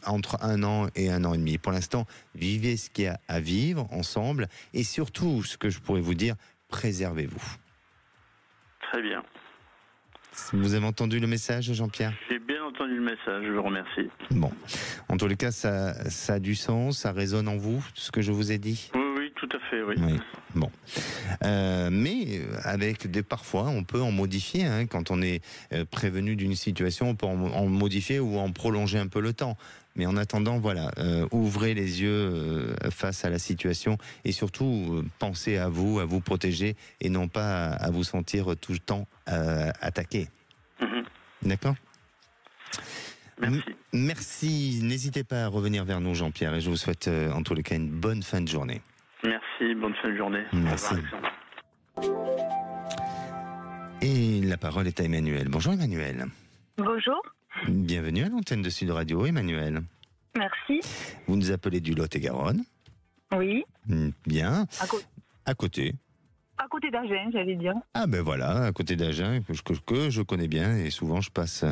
entre 1 an et 1 an et demi. Pour l'instant, vivez ce qu'il y a à vivre ensemble. Et surtout, ce que je pourrais vous dire, préservez-vous. Très bien. Vous avez entendu le message, Jean-Pierre ? J'ai bien entendu le message, je vous remercie. Bon. En tous les cas, ça a du sens, ça résonne en vous, ce que je vous ai dit ? Oui, tout à fait, oui. Bon. Mais parfois, on peut en modifier. Quand on est prévenu d'une situation, on peut en modifier ou en prolonger un peu le temps. Mais en attendant, voilà, ouvrez les yeux face à la situation et surtout pensez à vous protéger et non pas à vous sentir tout le temps attaqué. D'accord ? Merci. Merci. N'hésitez pas à revenir vers nous, Jean-Pierre, et je vous souhaite en tous les cas une bonne fin de journée. Merci, bonne fin de journée. Merci. Et la parole est à Emmanuel. Bonjour Emmanuel. Bonjour. Bienvenue à l'antenne de Sud Radio, Emmanuel. Merci. Vous nous appelez du Lot-et-Garonne. Oui. Bien. À côté. À côté d'Agen, j'allais dire. Ah ben voilà, à côté d'Agen, que je connais bien, et souvent je passe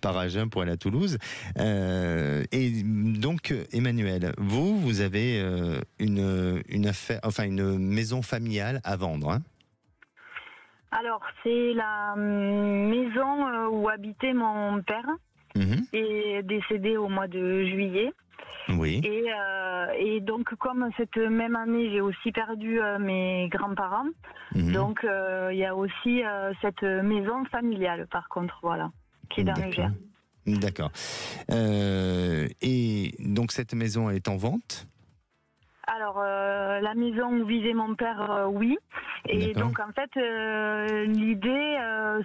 par Agen pour aller à Toulouse. Et donc, Emmanuel, vous avez une affaire, enfin une maison familiale à vendre, hein? Alors, c'est la maison où habitait mon père, et décédé au mois de juillet. Oui. Et donc, comme cette même année, j'ai aussi perdu mes grands-parents, donc il y a aussi cette maison familiale, par contre, voilà, qui est dans le Gers. D'accord. Et donc, cette maison, elle est en vente ? Alors, la maison où vivait mon père, oui. Et donc, en fait, l'idée,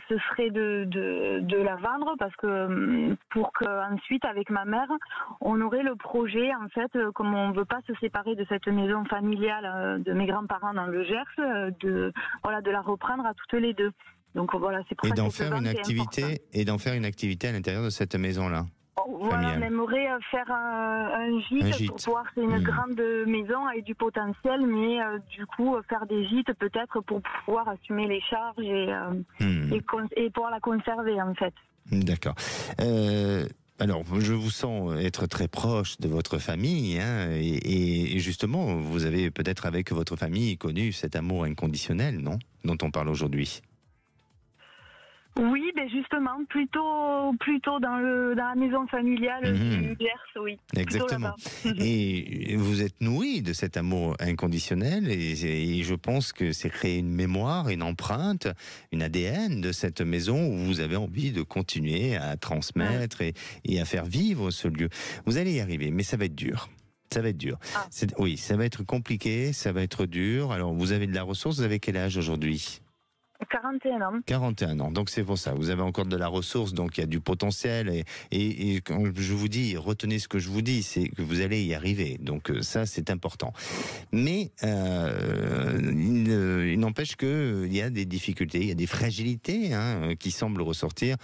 ce serait de la vendre parce que pour qu'ensuite, avec ma mère, on aurait le projet, en fait, comme on ne veut pas se séparer de cette maison familiale de mes grands-parents dans le Gers, de la reprendre à toutes les deux. Donc voilà, c'est pour ça que d'en faire une activité à l'intérieur de cette maison-là. Voilà, on aimerait faire un gîte. Pour pouvoir, c'est une grande maison avec du potentiel, mais du coup faire des gîtes peut-être pour pouvoir assumer les charges et pouvoir la conserver en fait. D'accord. Alors, je vous sens être très proche de votre famille, hein, et justement, vous avez peut-être avec votre famille connu cet amour inconditionnel, non ? Dont on parle aujourd'hui. Oui, ben justement, plutôt dans la maison familiale du Gers, oui. Exactement. Et vous êtes nourri de cet amour inconditionnel, et je pense que c'est créer une mémoire, une empreinte, une ADN de cette maison où vous avez envie de continuer à transmettre et à faire vivre ce lieu. Vous allez y arriver, mais ça va être dur. Ça va être dur. Oui, ça va être compliqué, ça va être dur. Alors, vous avez de la ressource, vous avez quel âge aujourd'hui ? 41 ans. 41 ans, donc c'est pour ça. Vous avez encore de la ressource, donc il y a du potentiel. Et quand je vous dis, retenez ce que je vous dis, c'est que vous allez y arriver. Donc ça, c'est important. Mais il n'empêche qu'il y a des difficultés, il y a des fragilités qui semblent ressortir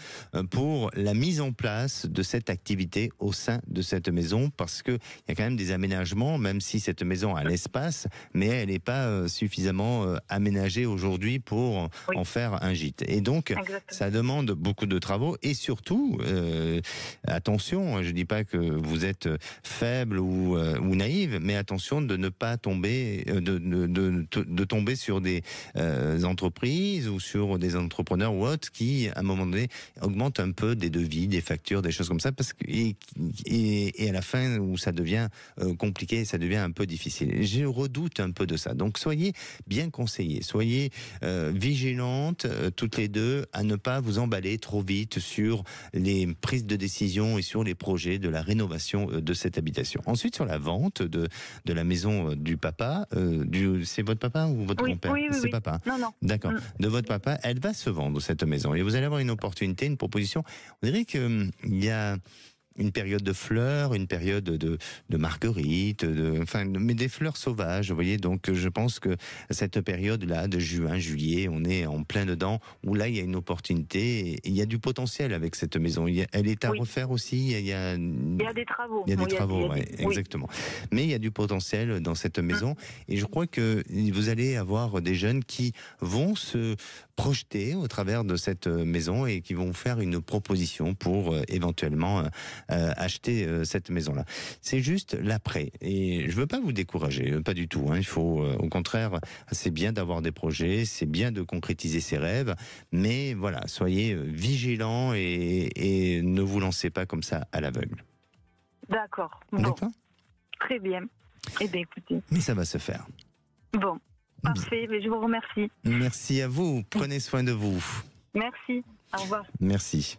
pour la mise en place de cette activité au sein de cette maison, parce qu'il y a quand même des aménagements, même si cette maison a l'espace, mais elle n'est pas suffisamment aménagée aujourd'hui pour en faire un gîte. Et donc, ça demande beaucoup de travaux, et surtout, attention, je ne dis pas que vous êtes faible ou naïve, mais attention de ne pas tomber, de tomber sur des entreprises ou sur des entrepreneurs ou autres qui, à un moment donné, augmentent un peu des devis, des factures, des choses comme ça, parce que, et à la fin, où ça devient compliqué, ça devient un peu difficile. Je redoute un peu de ça. Donc, soyez bien conseillés, soyez vigilants toutes les deux à ne pas vous emballer trop vite sur les prises de décision et sur les projets de la rénovation de cette habitation. Ensuite, sur la vente de la maison du papa, c'est votre papa ou votre grand-père ? Oui, c'est papa. Non. D'accord. De votre papa, elle va se vendre cette maison et vous allez avoir une opportunité, une proposition. On dirait qu'il y a une période de fleurs, une période de marguerites, mais des fleurs sauvages, vous voyez. Donc, je pense que cette période-là, de juin, juillet, on est en plein dedans, où là, il y a une opportunité, et il y a du potentiel avec cette maison. Elle est à refaire aussi. Il y a des travaux. Il y a des travaux, exactement. Mais il y a du potentiel dans cette maison, et je crois que vous allez avoir des jeunes qui vont se projeter au travers de cette maison et qui vont faire une proposition pour éventuellement acheter cette maison-là. C'est juste l'après. Et je veux pas vous décourager, pas du tout. Il faut, au contraire, c'est bien d'avoir des projets, c'est bien de concrétiser ses rêves, mais voilà, soyez vigilants et ne vous lancez pas comme ça à l'aveugle. D'accord. D'accord. Très bien. Eh bien, écoutez. Mais ça va se faire. Bon. Parfait. Je vous remercie. Merci à vous. Prenez soin de vous. Merci. Au revoir. Merci.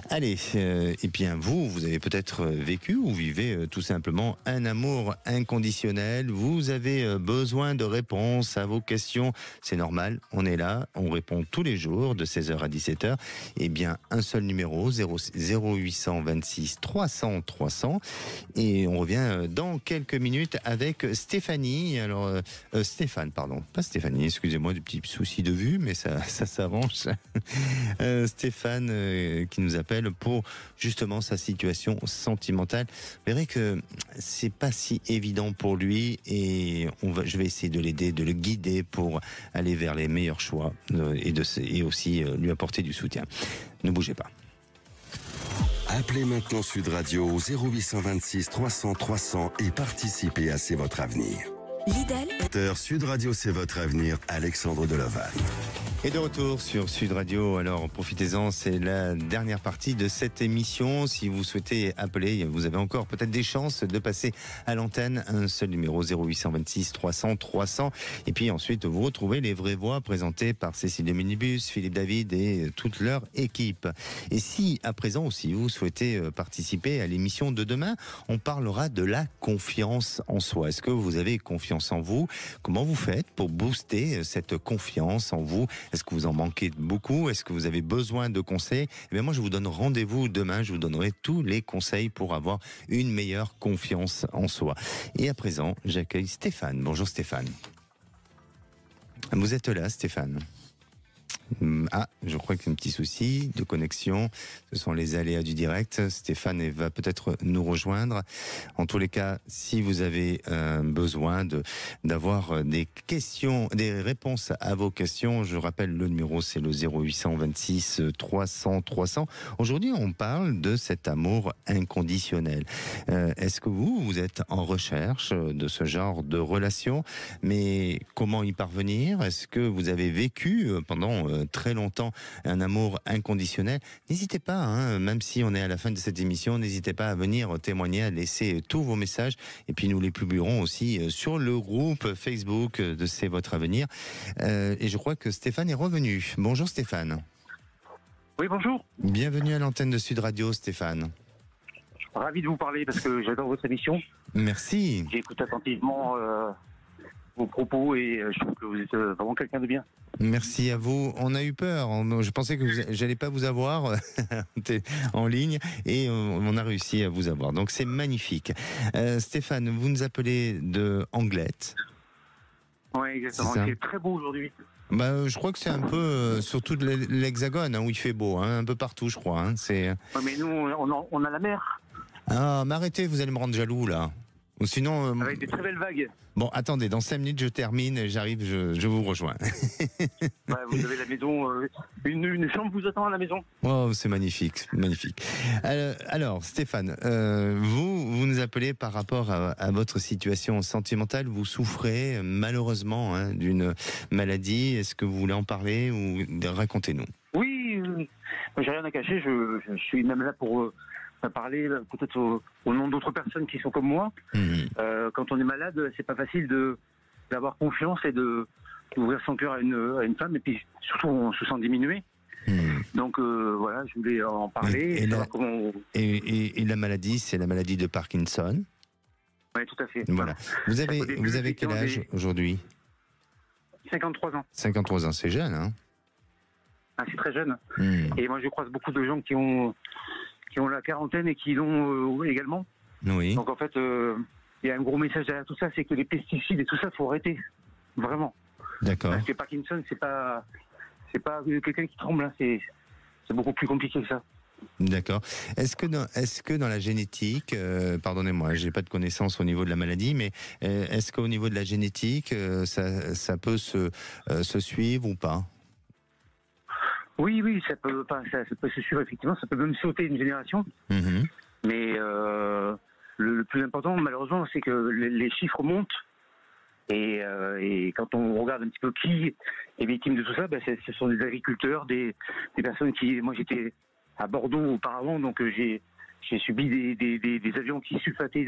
Allez, et bien vous avez peut-être vécu ou vivez tout simplement un amour inconditionnel. Vous avez besoin de réponses à vos questions. C'est normal, on est là, on répond tous les jours de 16h à 17h. Et bien, un seul numéro, 0826 300 300. Et on revient dans quelques minutes avec Stéphanie. Alors, Stéphane, pardon, pas Stéphanie, excusez-moi du petit souci de vue, mais ça s'arrange. Stéphane qui nous appelle pour justement sa situation sentimentale. Vous verrez que c'est pas si évident pour lui et je vais essayer de l'aider, de le guider pour aller vers les meilleurs choix et aussi lui apporter du soutien. Ne bougez pas. Appelez maintenant Sud Radio au 0826 300 300 et participez à C'est votre avenir. Lidl. Sud Radio, c'est votre avenir, Alexandre Delaval. Et de retour sur Sud Radio, alors profitez-en, c'est la dernière partie de cette émission. Si vous souhaitez appeler, vous avez encore peut-être des chances de passer à l'antenne. Un seul numéro 0826 300 300. Et puis ensuite, vous retrouvez les vraies voix présentées par Cécile de Minibus, Philippe David et toute leur équipe. Et si à présent aussi vous souhaitez participer à l'émission de demain, on parlera de la confiance en soi. Est-ce que vous avez confiance en vous? Comment vous faites pour booster cette confiance en vous? Est-ce que vous en manquez beaucoup? Est-ce que vous avez besoin de conseils? Eh bien moi, je vous donne rendez-vous demain. Je vous donnerai tous les conseils pour avoir une meilleure confiance en soi. Et à présent, j'accueille Stéphane. Bonjour Stéphane. Vous êtes là, Stéphane? Ah, je crois qu'il y a un petit souci de connexion. Ce sont les aléas du direct. Stéphane va peut-être nous rejoindre. En tous les cas, si vous avez besoin d'avoir des questions, des réponses à vos questions, je rappelle le numéro, c'est le 0826 300 300. Aujourd'hui, on parle de cet amour inconditionnel. Est-ce que vous êtes en recherche de ce genre de relation? Mais comment y parvenir? Est-ce que vous avez vécu pendant très longtemps un amour inconditionnel? N'hésitez pas, même si on est à la fin de cette émission, n'hésitez pas à venir témoigner, à laisser tous vos messages et puis nous les publierons aussi sur le groupe Facebook de C'est votre avenir. Et je crois que Stéphane est revenu. Bonjour Stéphane. Oui, bonjour. Bienvenue à l'antenne de Sud Radio, Stéphane. Ravi de vous parler parce que j'adore votre émission. Merci. J'écoute attentivement vos propos et je trouve que vous êtes vraiment quelqu'un de bien. Merci à vous. On a eu peur. Je pensais que j'allais pas vous avoir en ligne et on a réussi à vous avoir. Donc c'est magnifique. Stéphane, vous nous appelez de Anglette. Oui, exactement. Il fait très beau aujourd'hui. Je crois que c'est un peu surtout de l'Hexagone où il fait beau, un peu partout, je crois. Ouais, mais nous, on a la mer. Ah, mais arrêtez, vous allez me rendre jaloux là. Ou sinon. Avec des très belles vagues. Bon, attendez, dans 5 minutes, je termine, j'arrive, je vous rejoins. Vous avez la maison, une chambre vous attend à la maison. Oh, c'est magnifique, magnifique. Alors, Stéphane, vous nous appelez par rapport à votre situation sentimentale. Vous souffrez malheureusement d'une maladie. Est-ce que vous voulez en parler ou racontez-nous? Oui, j'ai rien à cacher. Je suis même là pour parler peut-être au nom d'autres personnes qui sont comme moi. Quand on est malade, c'est pas facile d'avoir confiance et d'ouvrir son cœur à une femme, et puis surtout on se sent diminué. Donc voilà, je voulais en parler. Et la maladie, c'est la maladie de Parkinson. Oui, tout à fait. Voilà. Vous avez quel âge aujourd'hui? 53 ans. 53 ans, c'est jeune, hein? Ah, c'est très jeune. Et moi, je croise beaucoup de gens qui ont la quarantaine et qui l'ont également. Oui. Donc en fait, il y a un gros message derrière tout ça, c'est que les pesticides et tout ça, faut arrêter. Vraiment. D'accord. Parce que Parkinson, c'est pas quelqu'un qui tremble, hein. C'est beaucoup plus compliqué que ça. D'accord. Est-ce que dans la génétique, pardonnez-moi, j'ai pas de connaissances au niveau de la maladie, mais est-ce qu'au niveau de la génétique, ça peut se suivre ou pas? Oui, ça peut se suivre effectivement, ça peut même sauter une génération. Mais le plus important, malheureusement, c'est que les chiffres montent. Et quand on regarde un petit peu qui est victime de tout ça, ce sont des agriculteurs, des personnes qui... Moi, j'étais à Bordeaux auparavant, donc j'ai subi des avions qui sulfataient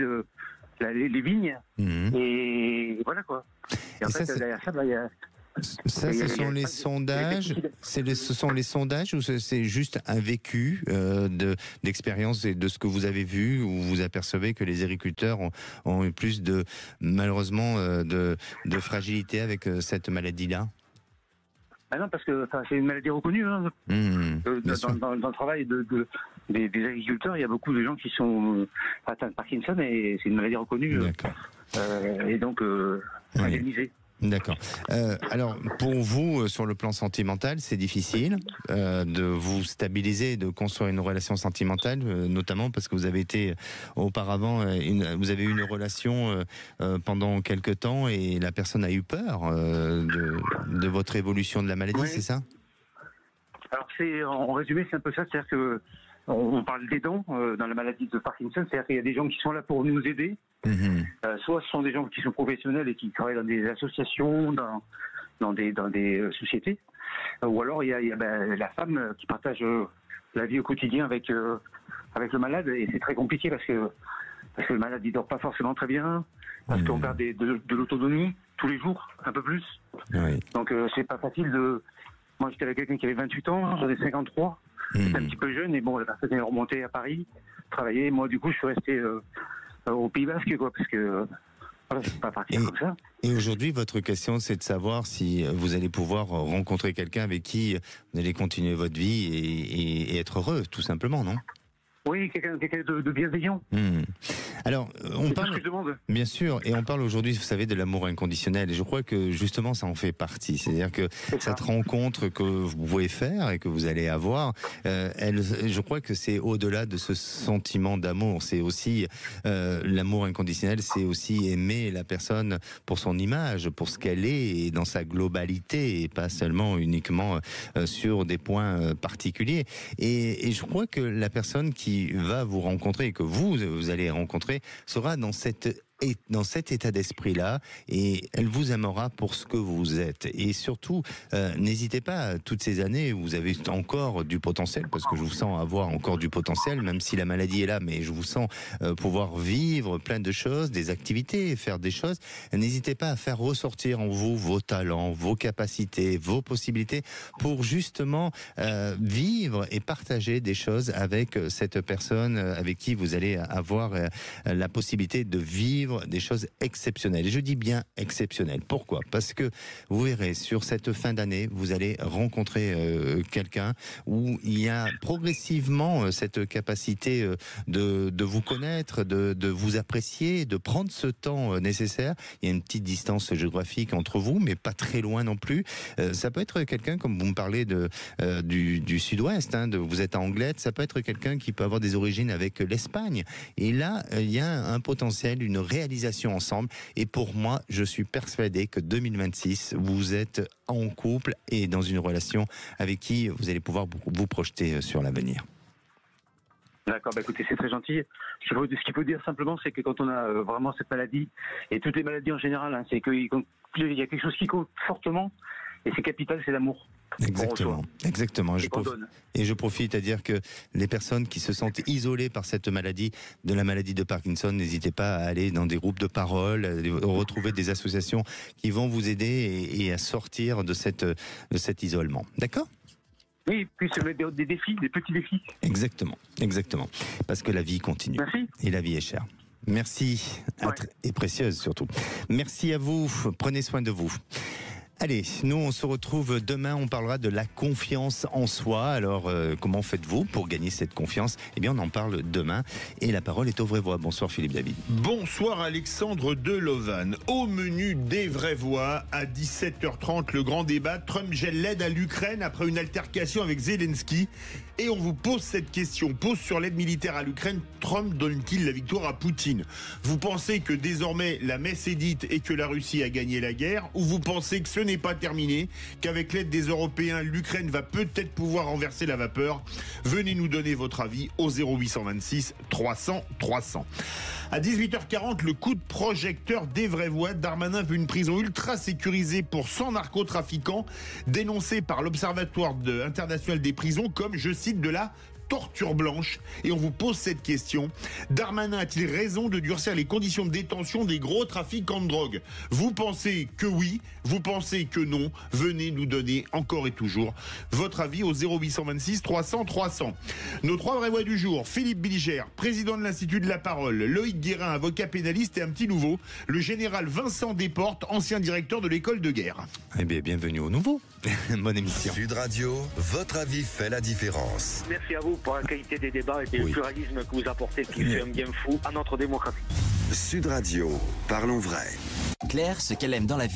les vignes. Et voilà, quoi. Et en fait, derrière ça, il y a... Ça, ce sont les sondages. Ce sont les sondages ou c'est juste un vécu d'expérience et de ce que vous avez vu, où vous apercevez que les agriculteurs ont eu plus malheureusement de fragilité avec cette maladie-là? Ah non, parce que c'est une maladie reconnue. Dans le travail des agriculteurs, il y a beaucoup de gens qui sont atteints de Parkinson et c'est une maladie reconnue. D'accord. Et donc indemnisée. D'accord. Alors, pour vous, sur le plan sentimental, c'est difficile de vous stabiliser, de construire une relation sentimentale, notamment parce que vous avez été auparavant, vous avez eu une relation pendant quelque temps et la personne a eu peur de votre évolution de la maladie, c'est ça? Alors, en résumé, c'est un peu ça, c'est-à-dire que on parle d'aidants dans la maladie de Parkinson, c'est-à-dire qu'il y a des gens qui sont là pour nous aider. Soit ce sont des gens qui sont professionnels et qui travaillent dans des associations, dans des sociétés, ou alors il y a la femme qui partage la vie au quotidien avec le malade, et c'est très compliqué parce que le malade il dort pas forcément très bien, parce qu'on perd de l'autonomie tous les jours, un peu plus. Oui. Donc c'est pas facile de... Moi j'étais avec quelqu'un qui avait 28 ans, j'en ai 53, j'étais un petit peu jeune, et bon, la personne est remontée à Paris, travailler, moi du coup je suis resté au Pays Basque, quoi, parce que voilà, c'est pas parti comme ça. Et aujourd'hui, votre question, c'est de savoir si vous allez pouvoir rencontrer quelqu'un avec qui vous allez continuer votre vie et être heureux, tout simplement, non? Oui, quelqu'un de bienveillant. Alors, on parle, tout ce que je demande. Bien sûr, et on parle aujourd'hui, vous savez, de l'amour inconditionnel. Et je crois que justement, ça en fait partie. C'est-à-dire que cette rencontre que vous pouvez faire et que vous allez avoir, je crois que c'est au-delà de ce sentiment d'amour. C'est aussi l'amour inconditionnel, c'est aussi aimer la personne pour son image, pour ce qu'elle est, et dans sa globalité, et pas seulement uniquement sur des points particuliers. Et je crois que la personne qui va vous rencontrer et que vous allez rencontrer sera dans cet état d'esprit-là, et elle vous aimera pour ce que vous êtes. Et surtout, n'hésitez pas, toutes ces années, vous avez encore du potentiel, parce que je vous sens avoir encore du potentiel, même si la maladie est là, mais je vous sens pouvoir vivre plein de choses, des activités, faire des choses. N'hésitez pas à faire ressortir en vous vos talents, vos capacités, vos possibilités, pour justement vivre et partager des choses avec cette personne avec qui vous allez avoir la possibilité de vivre des choses exceptionnelles. Et je dis bien exceptionnelles. Pourquoi? Parce que vous verrez, sur cette fin d'année, vous allez rencontrer quelqu'un où il y a progressivement cette capacité de vous connaître, de vous apprécier, de prendre ce temps nécessaire. Il y a une petite distance géographique entre vous, mais pas très loin non plus. Ça peut être quelqu'un, comme vous me parlez du sud-ouest, vous êtes à Anglette, ça peut être quelqu'un qui peut avoir des origines avec l'Espagne. Et là, il y a un potentiel, une réalisation ensemble. Et pour moi, je suis persuadé que 2026, vous êtes en couple et dans une relation avec qui vous allez pouvoir vous projeter sur l'avenir. D'accord, écoutez, c'est très gentil. Ce qu'il faut dire simplement, c'est que quand on a vraiment cette maladie, et toutes les maladies en général, c'est qu'il y a quelque chose qui compte fortement, et c'est capital, c'est l'amour. Exactement. Et je profite à dire que les personnes qui se sentent isolées par cette maladie, de la maladie de Parkinson, n'hésitez pas à aller dans des groupes de parole, à retrouver des associations qui vont vous aider et à sortir de cet isolement. D'accord ? Oui, puis se mettre des défis, des petits défis. Exactement. Parce que la vie continue. Merci. Et la vie est chère. Merci, et précieuse surtout. Merci à vous, prenez soin de vous. Allez, nous on se retrouve demain, on parlera de la confiance en soi. Alors comment faites-vous pour gagner cette confiance? Eh bien on en parle demain et la parole est aux vraies voix. Bonsoir Philippe David. Bonsoir Alexandre Delovan. Au menu des vraies voix, à 17h30, le grand débat, Trump gèle l'aide à l'Ukraine après une altercation avec Zelensky. Et on vous pose cette question, pose sur l'aide militaire à l'Ukraine, Trump donne-t-il la victoire à Poutine? Vous pensez que désormais la messe est dite et que la Russie a gagné la guerre, ou vous pensez que ce n'est pas terminé, qu'avec l'aide des Européens, l'Ukraine va peut-être pouvoir renverser la vapeur? Venez nous donner votre avis au 0826 300 300. À 18h40, le coup de projecteur des vraies voix. Darmanin veut une prison ultra sécurisée pour 100 narcotrafiquants, dénoncés par l'Observatoire international des prisons comme, je cite, de la torture blanche. Et on vous pose cette question: Darmanin a-t-il raison de durcir les conditions de détention des gros trafiquants de drogue? Vous pensez que oui, vous pensez que non? Venez nous donner encore et toujours votre avis au 0826 300 300. Nos trois vraies voix du jour: Philippe Bilger, président de l'Institut de la Parole; Loïc Guérin, avocat pénaliste; et un petit nouveau, le général Vincent Desportes, ancien directeur de l'école de guerre. Eh bien, bienvenue au nouveau. Bonne émission. Sud Radio, votre avis fait la différence. Merci à vous pour la qualité des débats et le pluralisme que vous apportez, qui fait un bien fou à notre démocratie. Sud Radio, parlons vrai. Claire, ce qu'elle aime dans la vie,